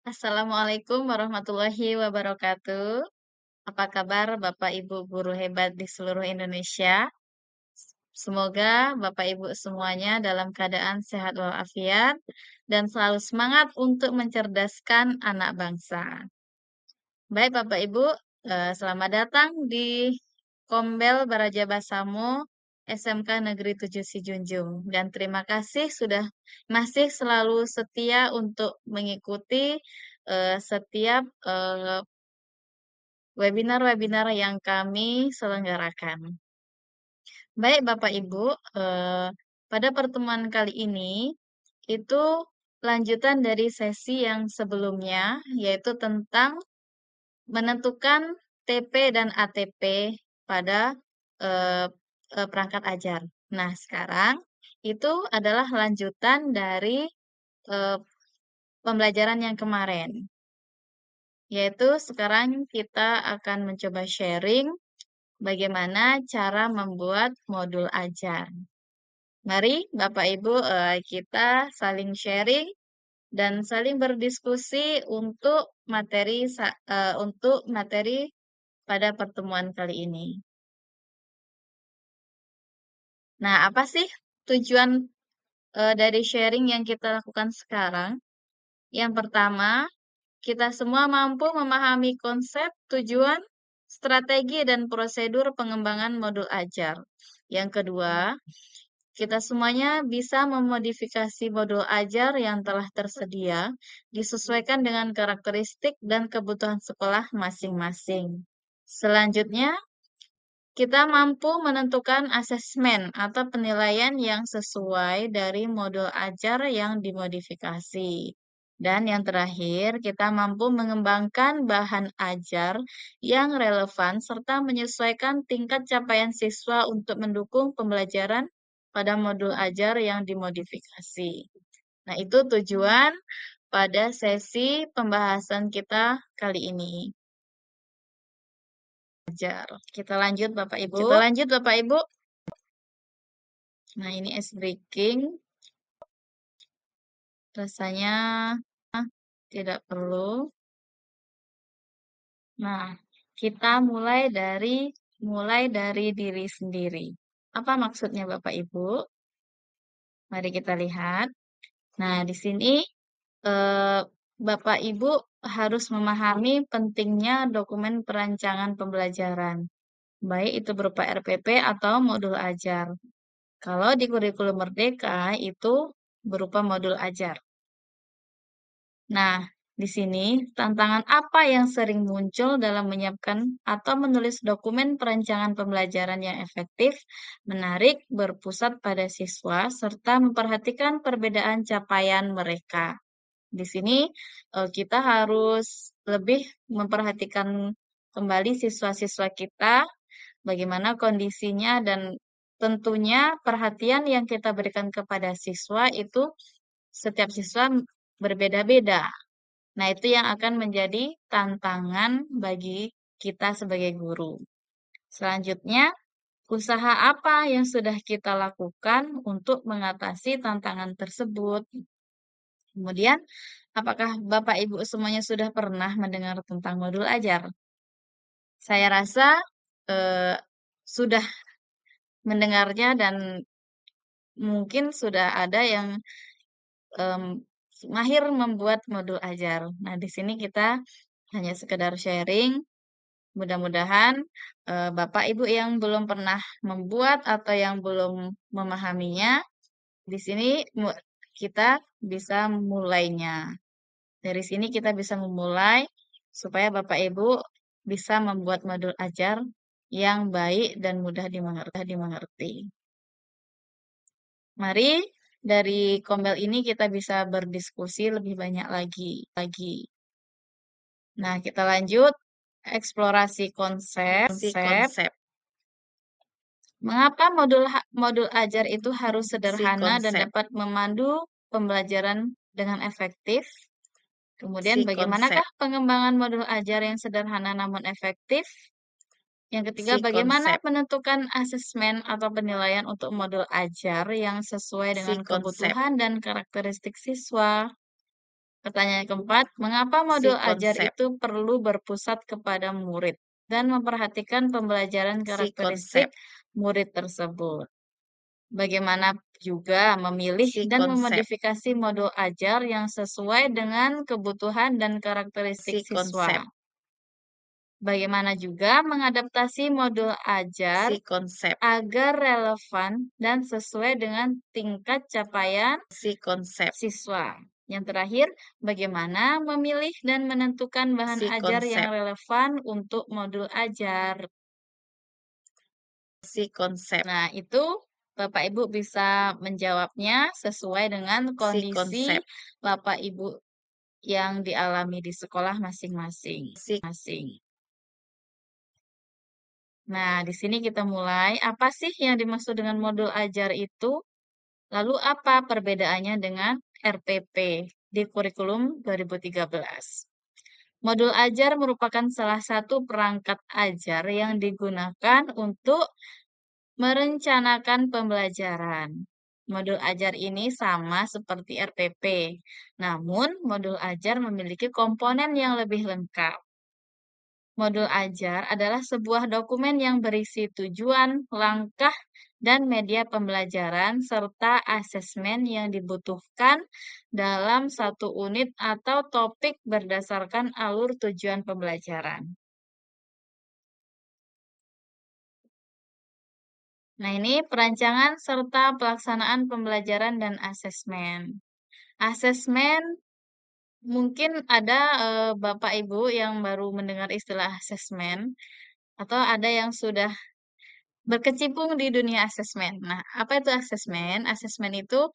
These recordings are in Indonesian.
Assalamualaikum warahmatullahi wabarakatuh. Apa kabar Bapak Ibu guru hebat di seluruh Indonesia? Semoga Bapak Ibu semuanya dalam keadaan sehat walafiat dan selalu semangat untuk mencerdaskan anak bangsa. Baik Bapak Ibu, selamat datang di Kombel Baraja Basamo SMK Negeri 7 Sijunjung. Dan terima kasih sudah masih selalu setia untuk mengikuti setiap webinar-webinar yang kami selenggarakan. Baik Bapak Ibu, pada pertemuan kali ini itu lanjutan dari sesi yang sebelumnya, yaitu tentang menentukan TP dan ATP pada eh, perangkat ajar. Nah, sekarang itu adalah lanjutan dari eh, pembelajaran yang kemarin, yaitu sekarang kita akan mencoba sharing bagaimana cara membuat modul ajar. Mari Bapak Ibu kita saling sharing dan saling berdiskusi untuk materi pada pertemuan kali ini. Nah, apa sih tujuan dari sharing yang kita lakukan sekarang? Yang pertama, kita semua mampu memahami konsep, tujuan, strategi, dan prosedur pengembangan modul ajar. Yang kedua, kita semuanya bisa memodifikasi modul ajar yang telah tersedia, disesuaikan dengan karakteristik dan kebutuhan sekolah masing-masing. Selanjutnya, kita mampu menentukan asesmen atau penilaian yang sesuai dari modul ajar yang dimodifikasi. Dan yang terakhir, kita mampu mengembangkan bahan ajar yang relevan serta menyesuaikan tingkat capaian siswa untuk mendukung pembelajaran pada modul ajar yang dimodifikasi. Nah, itu tujuan pada sesi pembahasan kita kali ini. Kita lanjut Bapak Ibu. Nah, ini es breaking. Rasanya tidak perlu. Nah, kita mulai dari diri sendiri. Apa maksudnya Bapak Ibu? Mari kita lihat. Nah, di sini eh, Bapak Ibu harus memahami pentingnya dokumen perancangan pembelajaran, baik itu berupa RPP atau modul ajar. Kalau di kurikulum Merdeka itu berupa modul ajar. Nah, di sini tantangan apa yang sering muncul dalam menyiapkan atau menulis dokumen perancangan pembelajaran yang efektif, menarik, berpusat pada siswa, serta memperhatikan perbedaan capaian mereka. Di sini kita harus lebih memperhatikan kembali siswa-siswa kita, bagaimana kondisinya, dan tentunya perhatian yang kita berikan kepada siswa itu setiap siswa berbeda-beda. Nah, itu yang akan menjadi tantangan bagi kita sebagai guru. Selanjutnya, usaha apa yang sudah kita lakukan untuk mengatasi tantangan tersebut? Kemudian, apakah Bapak Ibu semuanya sudah pernah mendengar tentang modul ajar? Saya rasa eh, sudah mendengarnya dan mungkin sudah ada yang em, mahir membuat modul ajar. Nah, di sini kita hanya sekedar sharing. Mudah-mudahan Bapak Ibu yang belum pernah membuat atau yang belum memahaminya, di sini kita bisa mulainya. Dari sini kita bisa memulai supaya Bapak Ibu bisa membuat modul ajar yang baik dan mudah dimengerti. Mari dari Kombel ini kita bisa berdiskusi lebih banyak lagi. Nah, kita lanjut eksplorasi konsep. Mengapa modul ajar itu harus sederhana dan dapat memandu pembelajaran dengan efektif? Kemudian bagaimanakah pengembangan modul ajar yang sederhana namun efektif? Yang ketiga, bagaimana menentukan asesmen atau penilaian untuk modul ajar yang sesuai dengan kebutuhan dan karakteristik siswa? Pertanyaan keempat, mengapa modul Si ajar konsep. itu perlu berpusat kepada murid dan memperhatikan pembelajaran Si karakteristik konsep. murid tersebut? Bagaimana juga memilih Si dan konsep. memodifikasi modul ajar yang sesuai dengan kebutuhan dan karakteristik Si siswa? konsep. Bagaimana juga mengadaptasi modul ajar Si konsep. agar relevan dan sesuai dengan tingkat capaian Si konsep. siswa. Yang terakhir, bagaimana memilih dan menentukan bahan Si ajar yang konsep. relevan untuk modul ajar. Si konsep. Nah, itu Bapak Ibu bisa menjawabnya sesuai dengan Si kondisi konsep. Bapak Ibu yang dialami di sekolah masing-masing. Si Nah, di sini kita mulai. Apa sih yang dimaksud dengan modul ajar itu? Lalu apa perbedaannya dengan RPP di kurikulum 2013? Modul ajar merupakan salah satu perangkat ajar yang digunakan untuk merencanakan pembelajaran. Modul ajar ini sama seperti RPP, namun modul ajar memiliki komponen yang lebih lengkap. Modul ajar adalah sebuah dokumen yang berisi tujuan, langkah, dan media pembelajaran serta asesmen yang dibutuhkan dalam satu unit atau topik berdasarkan alur tujuan pembelajaran. Nah, ini perancangan serta pelaksanaan pembelajaran dan asesmen. Asesmen mungkin ada Bapak Ibu yang baru mendengar istilah asesmen atau ada yang sudah berkecimpung di dunia asesmen. Nah, apa itu asesmen? Asesmen itu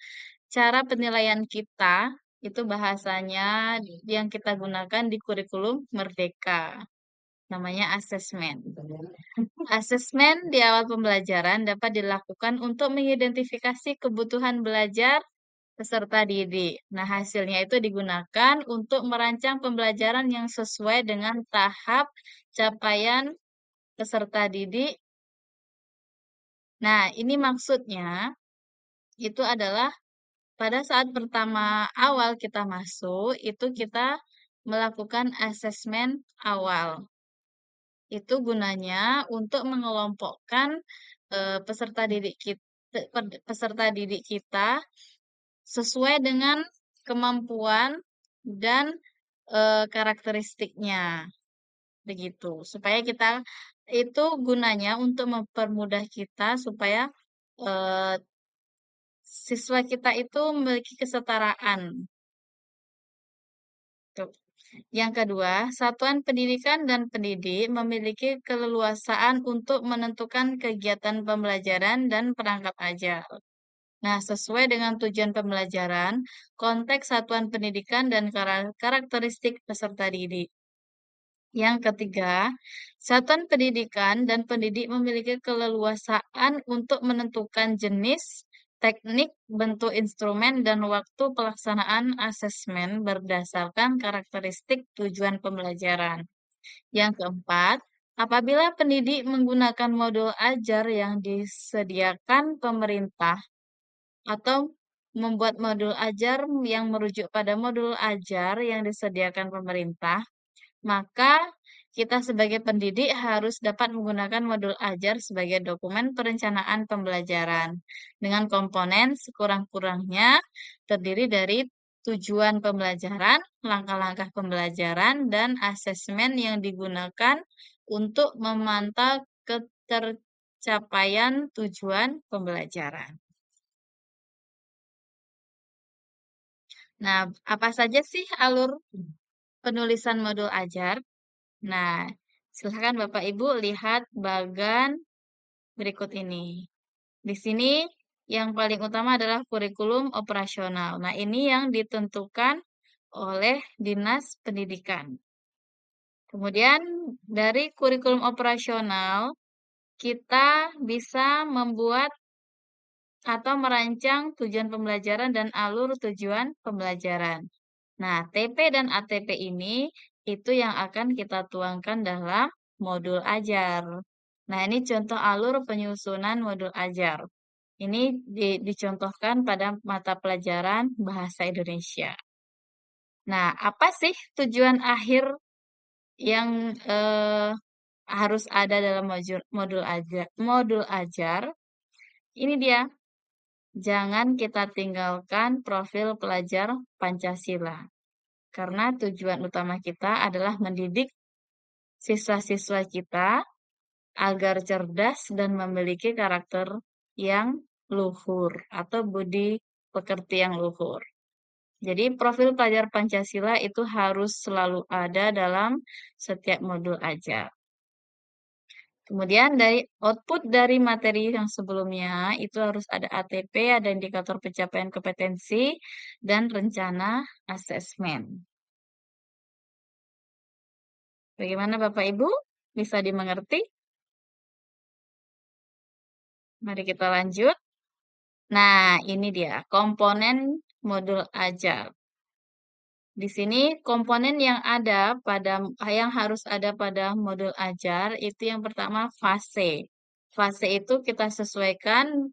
cara penilaian kita, itu bahasanya yang kita gunakan di kurikulum Merdeka. Namanya asesmen. Asesmen di awal pembelajaran dapat dilakukan untuk mengidentifikasi kebutuhan belajar peserta didik. Nah, hasilnya itu digunakan untuk merancang pembelajaran yang sesuai dengan tahap capaian peserta didik. Nah, ini maksudnya itu adalah pada saat pertama awal kita masuk, itu kita melakukan asesmen awal. Itu gunanya untuk mengelompokkan peserta didik kita sesuai dengan kemampuan dan karakteristiknya, begitu. Supaya kita itu gunanya untuk mempermudah kita supaya eh, siswa kita itu memiliki kesetaraan. Tuh. Yang kedua, satuan pendidikan dan pendidik memiliki keleluasaan untuk menentukan kegiatan pembelajaran dan perangkat ajar. Nah, sesuai dengan tujuan pembelajaran, konteks satuan pendidikan dan karakteristik peserta didik. Yang ketiga, satuan pendidikan dan pendidik memiliki keleluasaan untuk menentukan jenis, teknik, bentuk instrumen, dan waktu pelaksanaan asesmen berdasarkan karakteristik tujuan pembelajaran. Yang keempat, apabila pendidik menggunakan modul ajar yang disediakan pemerintah atau membuat modul ajar yang merujuk pada modul ajar yang disediakan pemerintah, maka kita sebagai pendidik harus dapat menggunakan modul ajar sebagai dokumen perencanaan pembelajaran dengan komponen sekurang-kurangnya terdiri dari tujuan pembelajaran, langkah-langkah pembelajaran, dan asesmen yang digunakan untuk memantau ketercapaian tujuan pembelajaran. Nah, apa saja sih alur penulisan modul ajar? Nah, silakan Bapak Ibu lihat bagan berikut ini. Di sini yang paling utama adalah kurikulum operasional. Nah, ini yang ditentukan oleh Dinas Pendidikan. Kemudian dari kurikulum operasional, kita bisa membuat atau merancang tujuan pembelajaran dan alur tujuan pembelajaran. Nah, TP dan ATP ini itu yang akan kita tuangkan dalam modul ajar. Nah, ini contoh alur penyusunan modul ajar. Ini dicontohkan pada mata pelajaran Bahasa Indonesia. Nah, apa sih tujuan akhir yang harus ada dalam modul ajar? Ini dia, jangan kita tinggalkan profil pelajar Pancasila. Karena tujuan utama kita adalah mendidik siswa-siswa kita agar cerdas dan memiliki karakter yang luhur atau budi pekerti yang luhur. Jadi profil pelajar Pancasila itu harus selalu ada dalam setiap modul ajar. Kemudian dari output dari materi yang sebelumnya itu harus ada ATP, ada indikator pencapaian kompetensi, dan rencana asesmen. Bagaimana Bapak Ibu? Bisa dimengerti? Mari kita lanjut. Nah, ini dia komponen modul ajar. Di sini komponen yang ada yang harus ada pada modul ajar itu yang pertama fase. Fase itu kita sesuaikan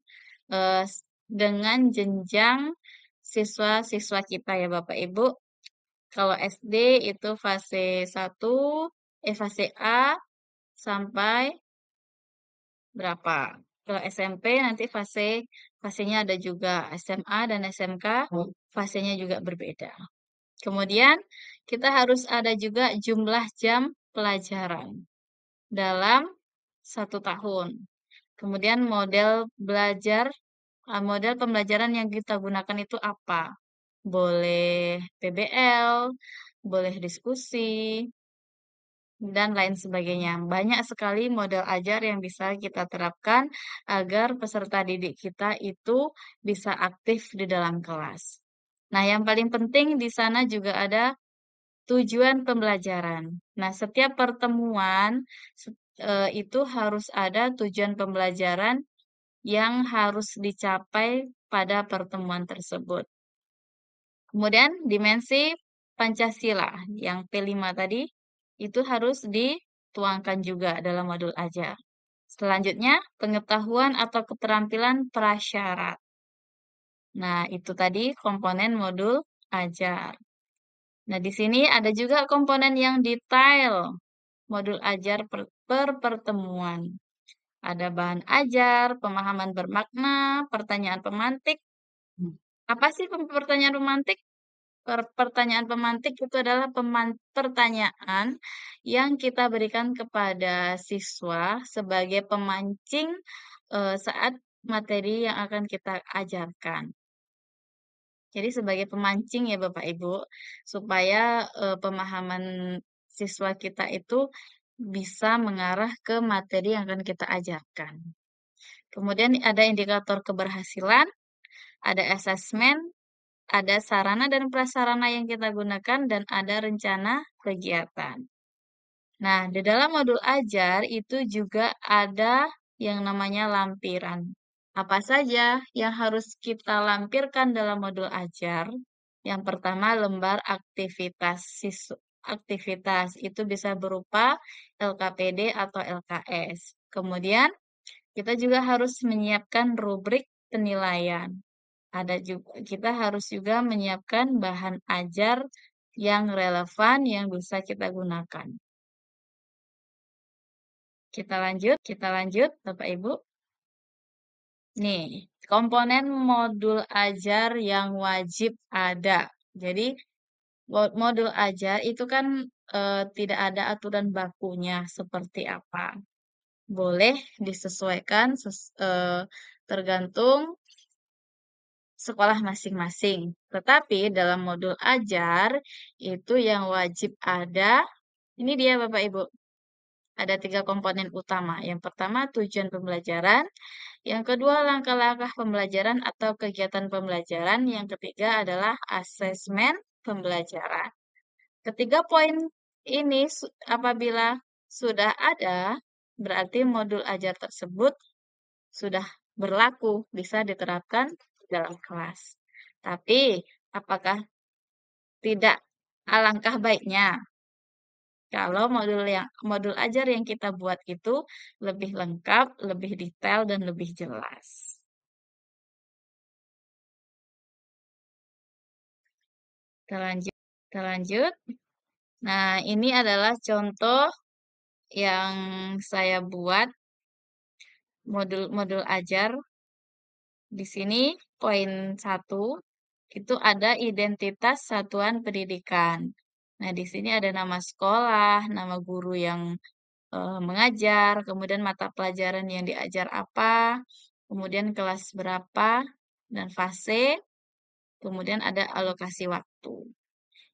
dengan jenjang siswa-siswa kita ya Bapak Ibu. Kalau SD itu fase 1, fase A sampai berapa? Kalau SMP nanti fasenya ada juga SMA dan SMK, fasenya juga berbeda. Kemudian kita harus ada juga jumlah jam pelajaran dalam 1 tahun. Kemudian model pembelajaran yang kita gunakan itu apa? Boleh PBL, boleh diskusi, dan lain sebagainya. Banyak sekali model ajar yang bisa kita terapkan agar peserta didik kita itu bisa aktif di dalam kelas. Nah, yang paling penting di sana juga ada tujuan pembelajaran. Nah, setiap pertemuan itu harus ada tujuan pembelajaran yang harus dicapai pada pertemuan tersebut. Kemudian dimensi Pancasila yang P5 tadi itu harus dituangkan juga dalam modul ajar. Selanjutnya, pengetahuan atau keterampilan prasyarat. Nah, itu tadi komponen modul ajar. Nah, di sini ada juga komponen yang detail modul ajar per pertemuan. Ada bahan ajar, pemahaman bermakna, pertanyaan pemantik. Apa sih pertanyaan pemantik? Pertanyaan pemantik itu adalah pertanyaan yang kita berikan kepada siswa sebagai pemancing saat materi yang akan kita ajarkan. Jadi sebagai pemancing ya Bapak Ibu, supaya pemahaman siswa kita itu bisa mengarah ke materi yang akan kita ajarkan. Kemudian ada indikator keberhasilan, ada asesmen, ada sarana dan prasarana yang kita gunakan, dan ada rencana kegiatan. Nah, di dalam modul ajar itu juga ada yang namanya lampiran. Apa saja yang harus kita lampirkan dalam modul ajar? Yang pertama, lembar aktivitas siswa. Aktivitas itu bisa berupa LKPD atau LKS. Kemudian, kita juga harus menyiapkan rubrik penilaian. Kita harus juga menyiapkan bahan ajar yang relevan yang bisa kita gunakan. Kita lanjut, Bapak Ibu. Nih, komponen modul ajar yang wajib ada. Jadi, modul ajar itu kan tidak ada aturan bakunya seperti apa. Boleh disesuaikan tergantung sekolah masing-masing. Tetapi dalam modul ajar itu yang wajib ada, ini dia Bapak Ibu. Ada 3 komponen utama. Yang pertama tujuan pembelajaran, yang kedua langkah-langkah pembelajaran atau kegiatan pembelajaran, yang ketiga adalah asesmen pembelajaran. Ketiga poin ini apabila sudah ada, berarti modul ajar tersebut sudah berlaku, bisa diterapkan dalam kelas. Tapi, apakah tidak? Alangkah baiknya kalau modul ajar yang kita buat itu lebih lengkap, lebih detail, dan lebih jelas. Kita lanjut. Kita lanjut. Nah, ini adalah contoh yang saya buat modul-modul ajar. Di sini poin 1 itu ada identitas satuan pendidikan. Nah, di sini ada nama sekolah, nama guru yang mengajar, kemudian mata pelajaran yang diajar apa, kemudian kelas berapa, dan fase, kemudian ada alokasi waktu.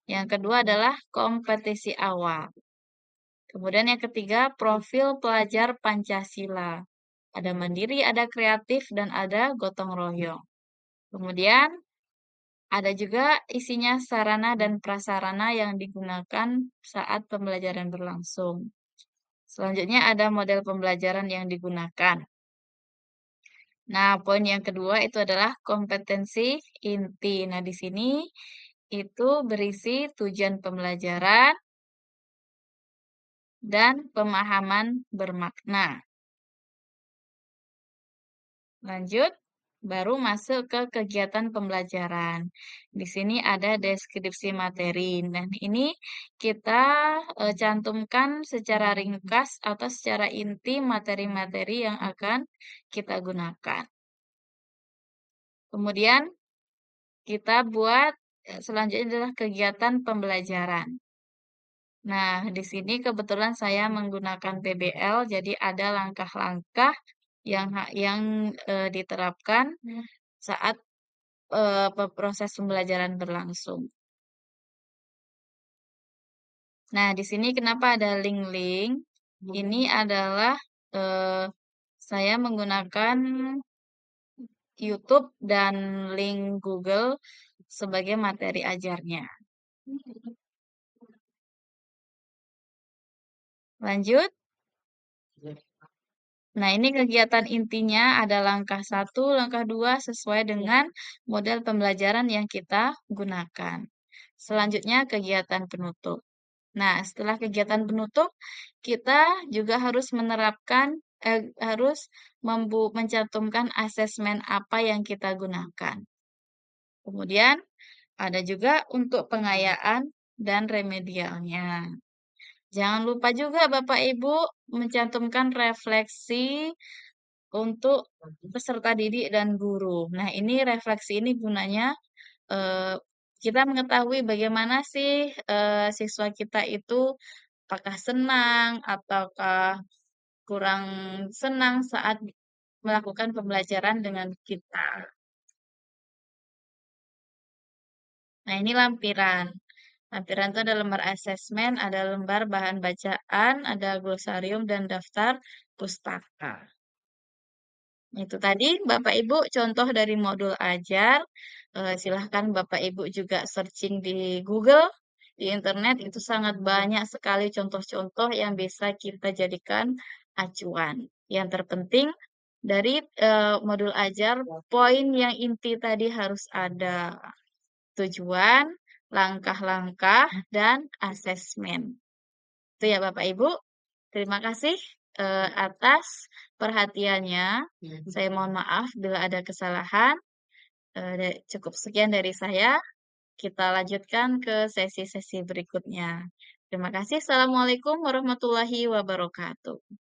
Yang kedua adalah kompetisi awal. Kemudian yang ketiga, profil pelajar Pancasila. Ada mandiri, ada kreatif, dan ada gotong royong. Kemudian ada juga isinya sarana dan prasarana yang digunakan saat pembelajaran berlangsung. Selanjutnya ada model pembelajaran yang digunakan. Nah, poin yang kedua itu adalah kompetensi inti. Nah, di sini itu berisi tujuan pembelajaran dan pemahaman bermakna. Lanjut, baru masuk ke kegiatan pembelajaran. Di sini ada deskripsi materi. Nah, ini kita cantumkan secara ringkas atau secara inti materi-materi yang akan kita gunakan. Kemudian kita buat selanjutnya adalah kegiatan pembelajaran. Nah, di sini kebetulan saya menggunakan PBL, jadi ada langkah-langkah yang diterapkan saat proses pembelajaran berlangsung. Nah, di sini kenapa ada link-link? Ini adalah saya menggunakan YouTube dan link Google sebagai materi ajarnya. Lanjut. Nah, ini kegiatan intinya ada langkah 1, langkah 2 sesuai dengan model pembelajaran yang kita gunakan. Selanjutnya kegiatan penutup. Nah, setelah kegiatan penutup, kita juga harus menerapkan, harus mencantumkan asesmen apa yang kita gunakan. Kemudian ada juga untuk pengayaan dan remedialnya. Jangan lupa juga Bapak Ibu mencantumkan refleksi untuk peserta didik dan guru. Nah, ini refleksi ini gunanya kita mengetahui bagaimana sih siswa kita itu apakah senang ataukah kurang senang saat melakukan pembelajaran dengan kita. Nah, ini lampiran. Lampiran itu ada lembar asesmen, ada lembar bahan bacaan, ada glosarium dan daftar pustaka. Itu tadi Bapak Ibu contoh dari modul ajar. Silahkan Bapak Ibu juga searching di Google, di internet itu sangat banyak sekali contoh-contoh yang bisa kita jadikan acuan. Yang terpenting dari modul ajar, poin yang inti tadi harus ada tujuan, langkah-langkah, dan asesmen. Itu ya Bapak Ibu. Terima kasih atas perhatiannya. Saya mohon maaf bila ada kesalahan. Cukup sekian dari saya. Kita lanjutkan ke sesi-sesi berikutnya. Terima kasih. Assalamualaikum warahmatullahi wabarakatuh.